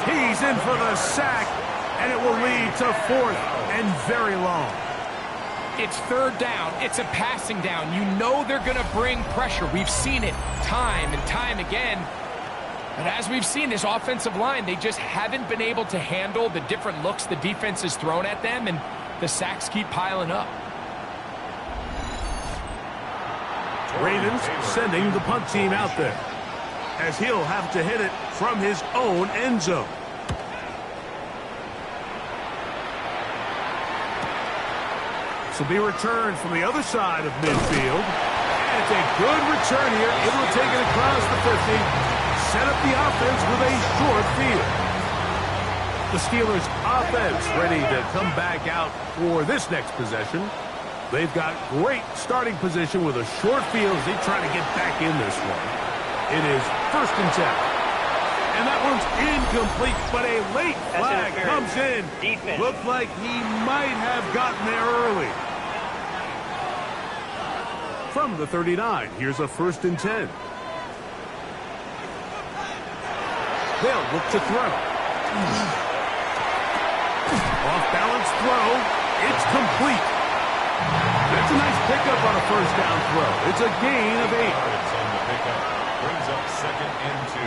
He's in for the sack. And it will lead to 4th and very long. It's third down. It's a passing down. You know they're going to bring pressure. We've seen it time and time again. But as we've seen, this offensive line, they just haven't been able to handle the different looks the defense has thrown at them, and the sacks keep piling up. Ravens sending the punt team out there, as he'll have to hit it from his own end zone. This will be returned from the other side of midfield. And it's a good return here, able to take it across the 50, set up the offense with a short field. The Steelers' offense ready to come back out for this next possession. They've got great starting position with a short field as they try to get back in this one. It is 1st and 10. And that one's incomplete, but a late flag comes in. Defense. Looked like he might have gotten there early. From the 39, here's a 1st and 10. They'll look to throw. Off-balance throw. It's complete. That's a nice pickup on a 1st down throw. It's a gain of 8. On the pickup. Brings up 2nd and 2.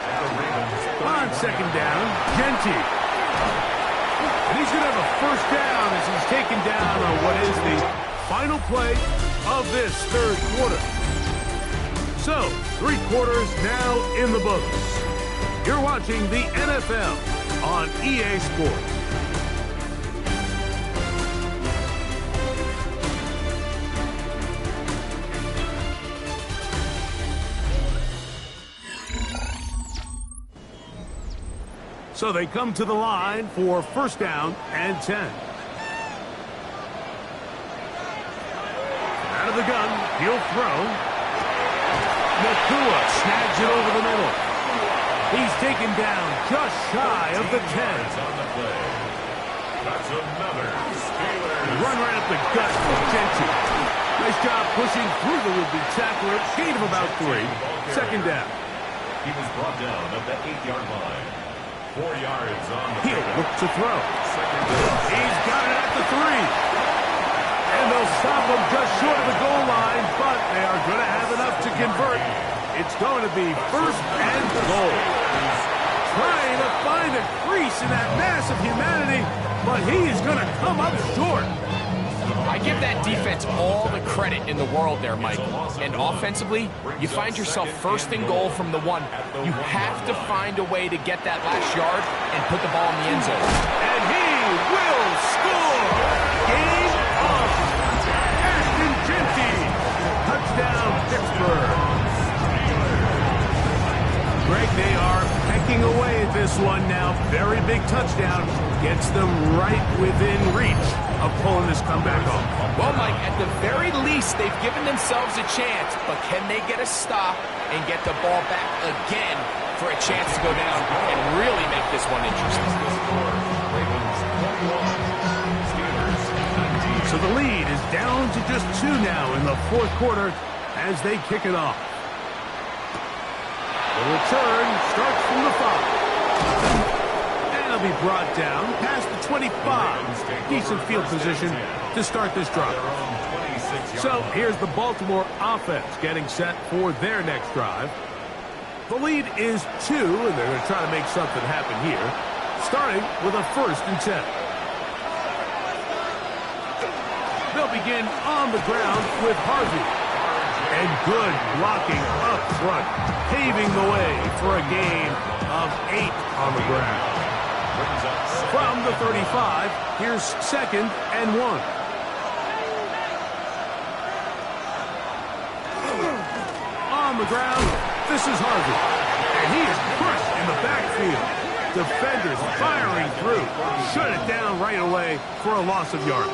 At the Ravens. On 2nd down, Genty. And he's going to have a 1st down as he's taken down on what is the final play of this 3rd quarter. So, 3 quarters now in the books. You're watching the NFL on EA Sports. So they come to the line for 1st down and 10. Out of the gun, he'll throw. Nakua snags it over the middle. He's taken down just shy of the 10. On the play. That's another Steelers. Run right up the gut for Genty. Nice job pushing through the would-be tackler. Gain of about 3. 2nd down. He was brought down at the 8-yard line. 4 yards on the He'll pickup. look to throw. 2nd down. He's got it at the 3. And they'll stop him just short of the goal line, but they are going to have enough to convert. It's going to be 1st and goal. Trying to find a crease in that mass of humanity, but he is going to come up short. I give that defense all the credit in the world there, Mike. And offensively, you find yourself 1st and goal from the 1. You have to find a way to get that last yard and put the ball in the end zone. And he will score! Game on! Ashton Genty! Touchdown, Pittsburgh! Greg, they are pecking away at this one now. Very big touchdown. Gets them right within reach of pulling this comeback off. Well, Mike, at the very least, they've given themselves a chance, but can they get a stop and get the ball back again for a chance to go down and really make this one interesting? Ravens 21. Steelers 19. So the lead is down to just 2 now in the 4th quarter as they kick it off. The return starts from the 5. And it'll be brought down past the 25. Decent field position to start this drive. So here's the Baltimore offense getting set for their next drive. The lead is 2, and they're going to try to make something happen here, starting with a 1st and 10. They'll begin on the ground with Harvey. And good blocking up front, paving the way for a gain of 8 on the ground. From the 35, here's 2nd and 1. On the ground, this is Harvey. And he is crushed in the backfield. Defenders firing through. Shut it down right away for a loss of yardage.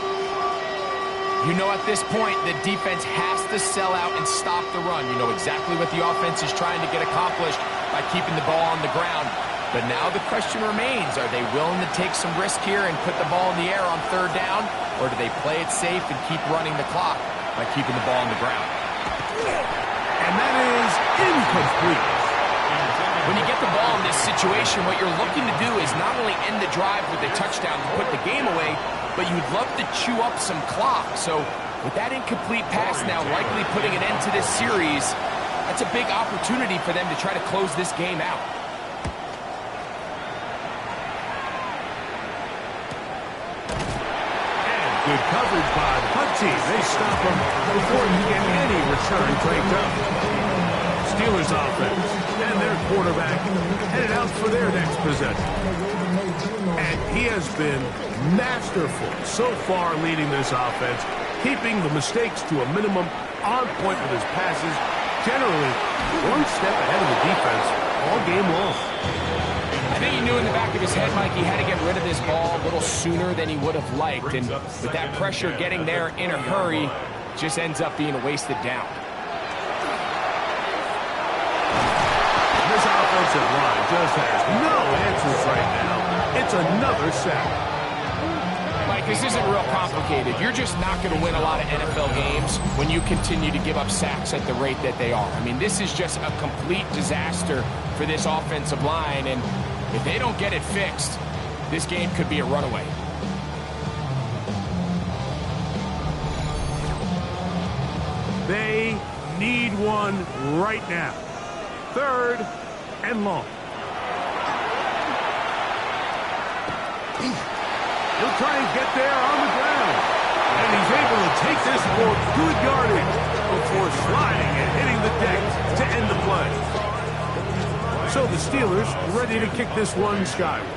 You know at this point, the defense has to sell out and stop the run. You know exactly what the offense is trying to get accomplished by keeping the ball on the ground. But now the question remains, are they willing to take some risk here and put the ball in the air on 3rd down? Or do they play it safe and keep running the clock by keeping the ball on the ground? And that is incomplete. When you get the ball in this situation, what you're looking to do is not only end the drive with a touchdown to put the game away, but you'd love to chew up some clock. So with that incomplete pass now likely putting an end to this series, that's a big opportunity for them to try to close this game out. And good coverage by the punt team. They stop him before he can get any return break up. Steelers offense and their quarterback headed out for their next possession. And he has been masterful so far leading this offense, keeping the mistakes to a minimum, on point with his passes, generally one step ahead of the defense all game long. I think he knew in the back of his head, Mike, he had to get rid of this ball a little sooner than he would have liked. And with that pressure getting there in a hurry, just ends up being a wasted down. This offensive line just has no answers right now. It's another sack. Mike, this isn't real complicated. You're just not going to win a lot of NFL games when you continue to give up sacks at the rate that they are. I mean, this is just a complete disaster for this offensive line, and if they don't get it fixed, this game could be a runaway. They need one right now. 3rd and long. He'll try and get there on the ground. And he's able to take this for good yardage before sliding and hitting the deck to end the play. So the Steelers ready to kick this one skyward.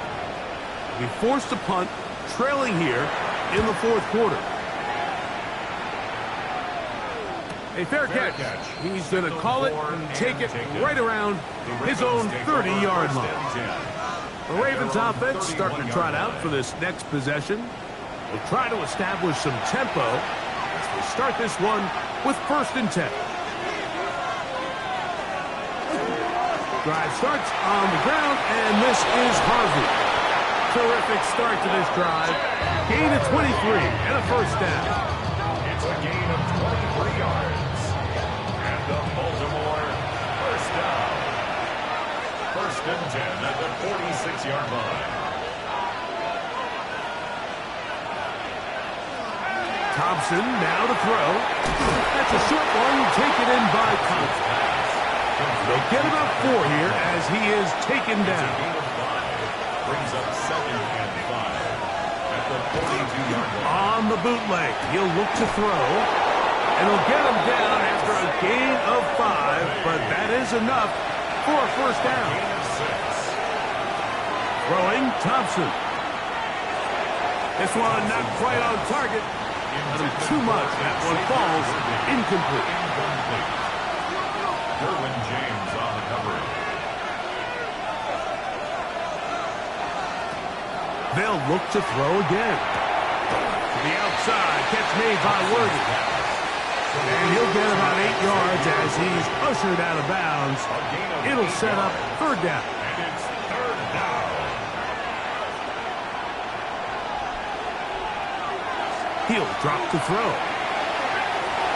Be forced to punt, trailing here in the 4th quarter. A fair catch. He's going to call it and take it right around his own 30-yard line. The Ravens offense starting to trot out for this next possession. They'll try to establish some tempo as they start this one with 1st and 10. Drive starts on the ground, and this is Harvey. Terrific start to this drive. Gain of 23 and a 1st down. It's a gain of 23 yards. And the Baltimore 1st down. 1st and 10 at the 46-yard line. Thompson now to throw. That's a short one taken in by Thompson. They'll get about 4 here as he is taken down. Brings up 2nd and 5 at the 42-yard line. On the bootleg, he'll look to throw. And he'll get him down after a gain of 5, but that is enough for a 1st down. Gain of 6. Throwing Thompson. This one not quite on target. Too much. That one falls incomplete. Derwin James on the coverage. They'll look to throw again. To the outside, catch made by Worthy. And he'll get about 8 yards as he's ushered out of bounds. It'll set up 3rd down. And it's 3rd down. He'll drop to throw.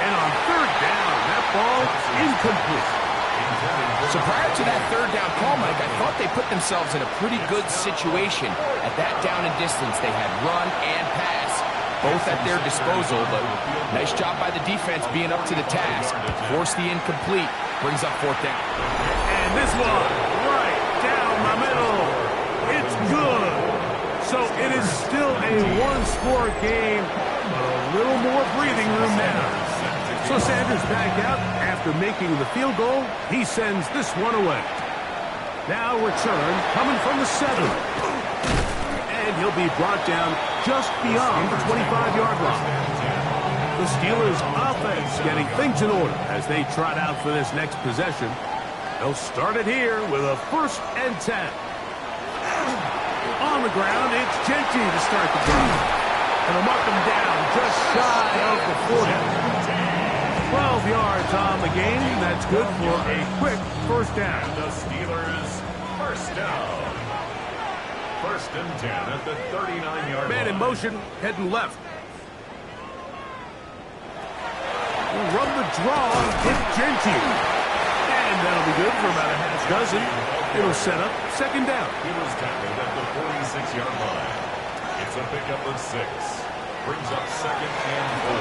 And on 3rd down, that ball incomplete. So prior to that 3rd down call, Mike, I thought they put themselves in a pretty good situation. At that down and distance, they had run and pass, both at their disposal, but nice job by the defense being up to the task. Force the incomplete, brings up 4th down. And this one, right down the middle. It's good. So it is still a 1-score game, but a little more breathing room now. So Sanders back out after making the field goal. He sends this one away. Now return coming from the 7. And he'll be brought down just beyond the 25-yard line. The Steelers offense getting things in order as they trot out for this next possession. They'll start it here with a 1st and 10. On the ground, it's Genty to start the drive. And they'll mark him down just shy of the 40. 12 yards on the game. That's good for a quick 1st down. And the Steelers 1st down. 1st and 10 at the 39-yard line. Man in motion, heading left. Run the draw, hit Genty. And that'll be good for about a half dozen. It'll set up second down. He was tackled at the 46-yard line. It's a pickup of 6. Brings up second and 4.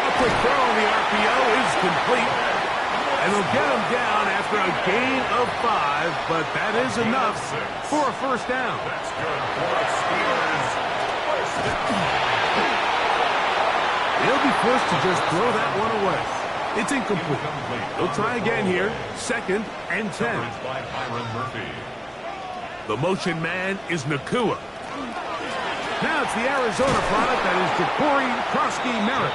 A quick throw on the RPO is complete. And they'll get him down after a gain of 5, but that is enough for a first down. That's good for the Steelers. First down. They'll be forced to just throw that one away. It's incomplete. They'll try again here. Second and 10. By Byron Murphy. The motion man is Nakua. Now it's the Arizona product that is Ja'Cory Krosky-Merritt.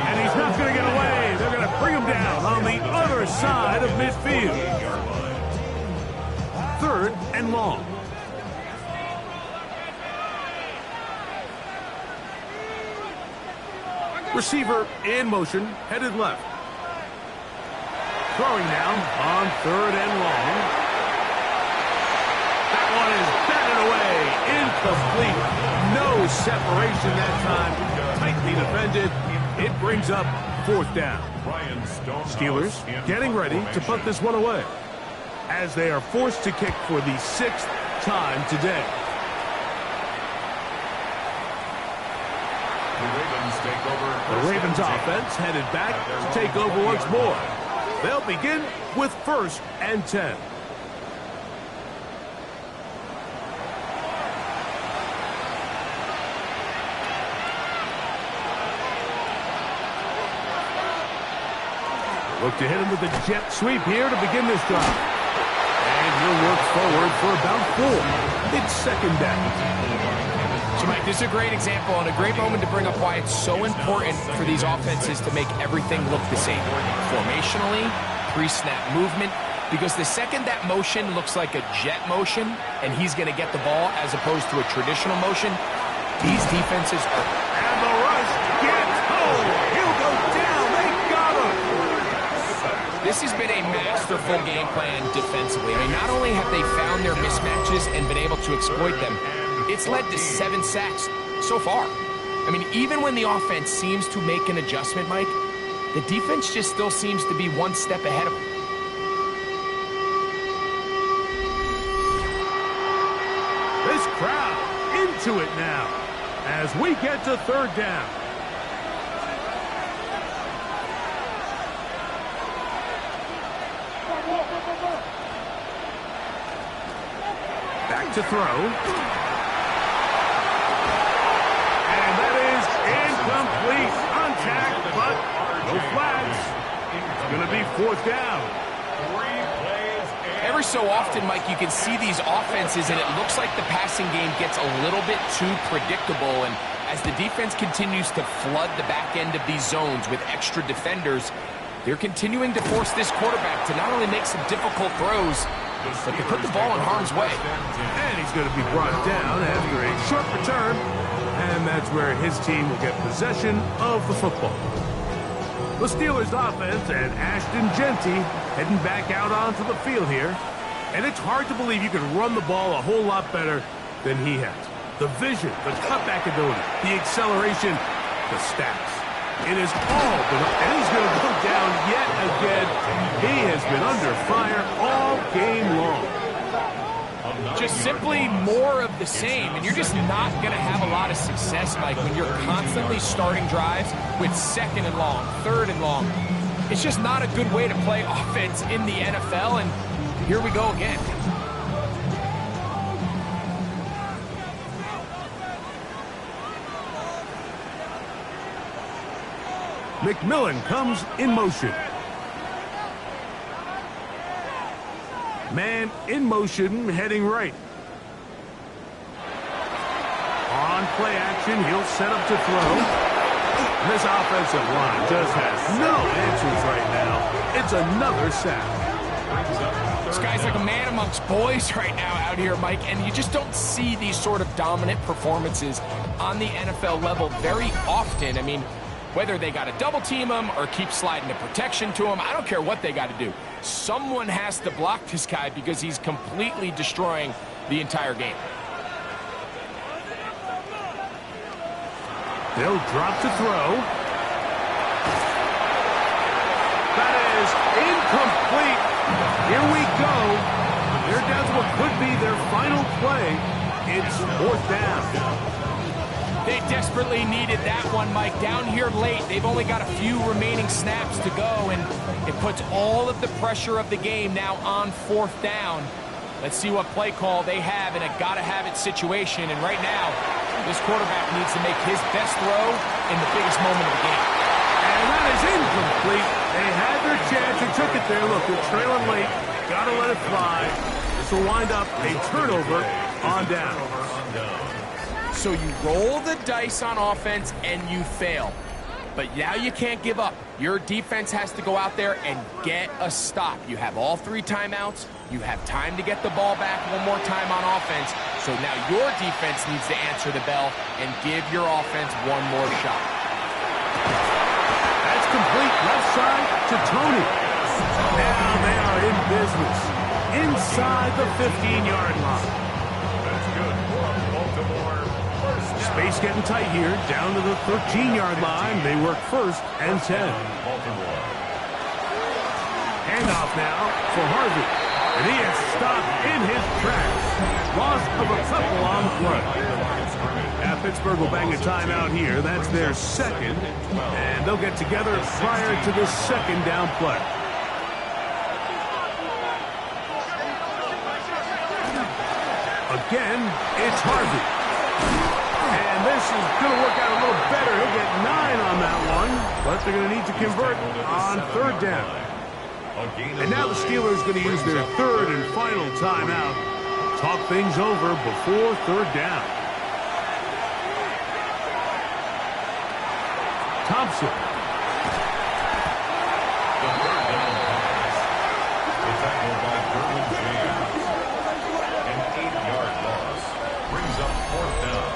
And he's not going to get away. They're going to bring him down on the other side of midfield. Third and long. Receiver in motion, headed left. Throwing now on third and long. That one is batted away. Incomplete. No separation that time. Tightly defended. It brings up fourth down. Steelers getting ready to put this one away as they are forced to kick for the 6th time today. The Ravens offense headed back to take over once more. They'll begin with first and 10. Look to hit him with a jet sweep here to begin this drive. And he'll work forward for about 4. It's second down. So, Mike, this is a great example and a great moment to bring up why it's so important for these offenses to make everything look the same. Formationally, pre-snap movement, because the second that motion looks like a jet motion and he's going to get the ball as opposed to a traditional motion, these defenses are... And the rush gets home. He'll go down. They got him. This has been a masterful game plan defensively. I mean, not only have they found their mismatches and been able to exploit them, it's led to 7 sacks so far. I mean, even when the offense seems to make an adjustment, Mike, the defense just still seems to be one step ahead of them. This crowd into it now as we get to third down. Back to throw. Incomplete contact, but no flags. It's going to be fourth down. Every so often, Mike, you can see these offenses, and it looks like the passing game gets a little bit too predictable. And as the defense continues to flood the back end of these zones with extra defenders, they're continuing to force this quarterback to not only make some difficult throws, but to put the ball in harm's way. And he's going to be brought down after a short return. And that's where his team will get possession of the football. The Steelers offense and Ashton Genty heading back out onto the field here. And it's hard to believe you can run the ball a whole lot better than he has. The vision, the cutback ability, the acceleration, the stats. It is all been up, and he's going to go down yet again. He has been under fire all game long. Just simply more of the same, and you're just not going to have a lot of success, Mike, when you're constantly starting drives with second and long, third and long. It's just not a good way to play offense in the NFL, and here we go again. McMillan comes in motion. Man in motion, heading right. On play action, he'll set up to throw. This offensive line just has no answers right now. It's another sack. This guy's like a man amongst boys right now out here, Mike, and you just don't see these sort of dominant performances on the NFL level very often. I mean, whether they got to double team him or keep sliding the protection to him, I don't care what they got to do. Someone has to block this guy because he's completely destroying the entire game. They'll drop to throw. That is incomplete. Here we go. down to what could be their final play. It's 4th down. They desperately needed that one, Mike. Down here late, they've only got a few remaining snaps to go, and it puts all of the pressure of the game now on 4th down. Let's see what play call they have in a gotta-have-it situation. And right now, this quarterback needs to make his best throw in the biggest moment of the game. And that is incomplete. They had their chance. They took it there. Look, they're trailing late. Gotta let it fly. This will wind up a turnover on down. So you roll the dice on offense and you fail. But now you can't give up. Your defense has to go out there and get a stop. You have all 3 timeouts. You have time to get the ball back one more time on offense. So now your defense needs to answer the bell and give your offense one more shot. That's complete left side to Tony. Now they are in business inside the 15-yard line. That's good for Baltimore. First down. Space getting tight here, down to the 13-yard line. They work 1st and 10. Baltimore. Handoff now for Harvey. And he is stopped in his tracks. Loss of a couple on the play. Now Pittsburgh will bang a timeout here. That's their 2nd. And they'll get together prior to the 2nd down play. Again, it's Harvey. And this is going to work out a little better. He'll get 9 on that one. But they're going to need to convert on 3rd down. And now the Steelers going to use their 3rd and final timeout. Talk things over before 3rd down. Thompson. The 3rd down pass. The tackle by Derwin James. An 8-yard loss. Brings up 4th down.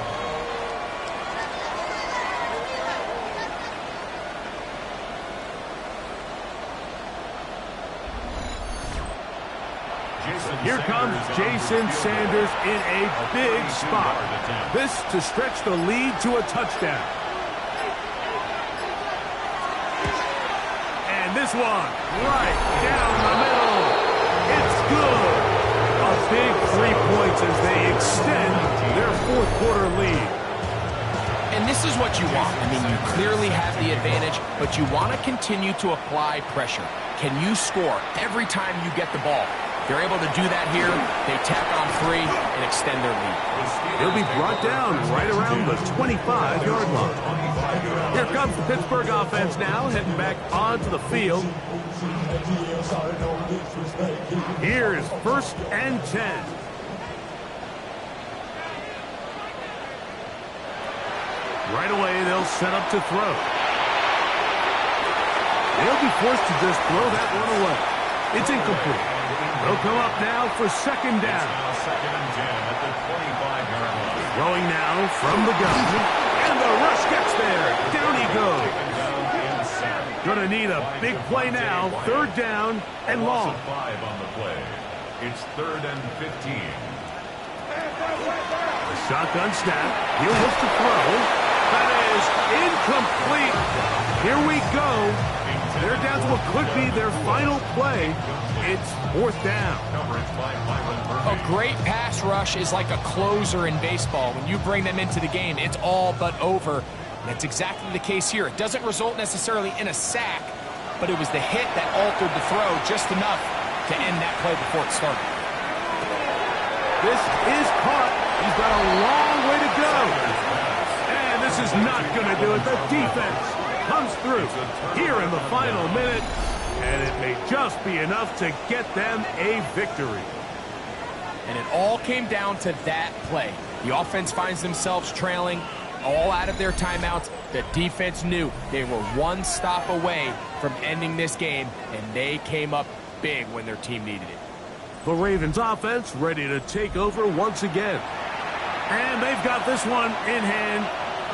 Here comes Jason Sanders in a big spot. This to stretch the lead to a touchdown. And this one right down the middle. It's good. A big 3 points as they extend their 4th quarter lead. And this is what you want. I mean, you clearly have the advantage, but you want to continue to apply pressure. Can you score every time you get the ball? They're able to do that here. They tack on 3 and extend their lead. He'll be brought down right around the 25-yard line. Here comes the Pittsburgh offense now, heading back onto the field. Here is 1st and 10. Right away, they'll set up to throw. They'll be forced to just throw that one away. It's incomplete. They'll come up now for 2nd down. Now 2nd and 10 at the 25-yard line. Throwing now from the gun. And the rush gets there. Down he goes. Gonna need a big play now. 3rd down and long. 5 on the play. It's 3rd and 15. A shotgun snap. He'll look to throw. That is incomplete. Here we go. They're down to what could be their final play. It's 4th down. A great pass rush is like a closer in baseball. When you bring them into the game, it's all but over. And that's exactly the case here. It doesn't result necessarily in a sack, but it was the hit that altered the throw just enough to end that play before it started. This is caught. He's got a long way to go. And this is not going to do it. The defense comes through here in the final minute. And it may just be enough to get them a victory. And it all came down to that play. The offense finds themselves trailing, all out of their timeouts. The defense knew they were one stop away from ending this game, and they came up big when their team needed it. The Ravens offense ready to take over once again. And they've got this one in hand.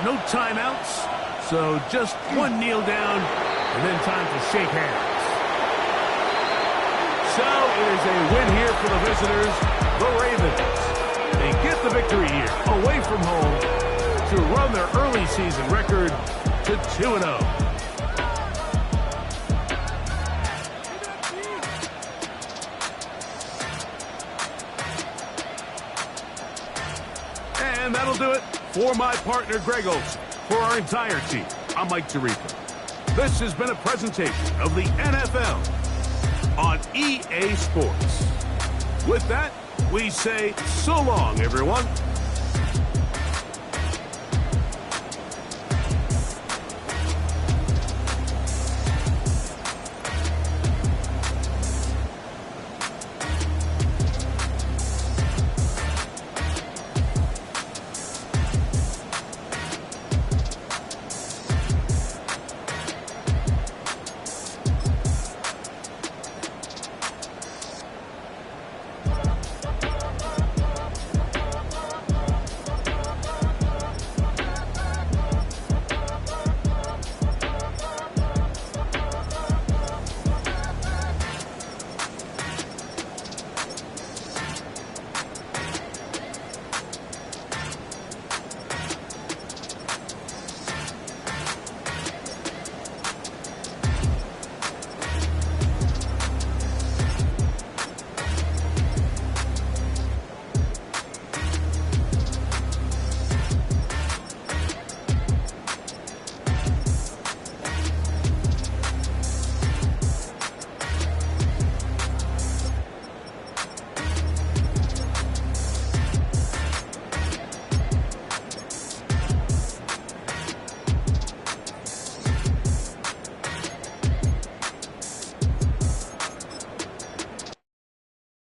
No timeouts, so just one kneel down, and then time to shake hands. So it is a win here for the visitors, the Ravens. They get the victory here, away from home, to run their early season record to 2-0. And that'll do it for my partner, Greg Olson. For our entire team, I'm Mike Tirico. This has been a presentation of the NFL on EA Sports. With that, we say so long, everyone.